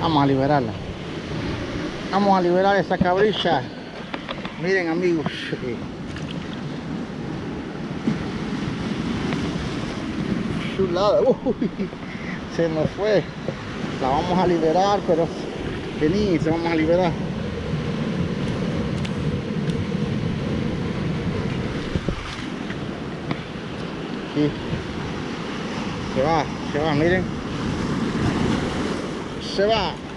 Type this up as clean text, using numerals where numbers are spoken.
Vamos a liberarla. Vamos a liberar esa cabrilla. Miren, amigos. Chulada. Uy, se nos fue. La vamos a liberar, pero vení, se vamos a liberar. Aquí. Se va, miren. Se va.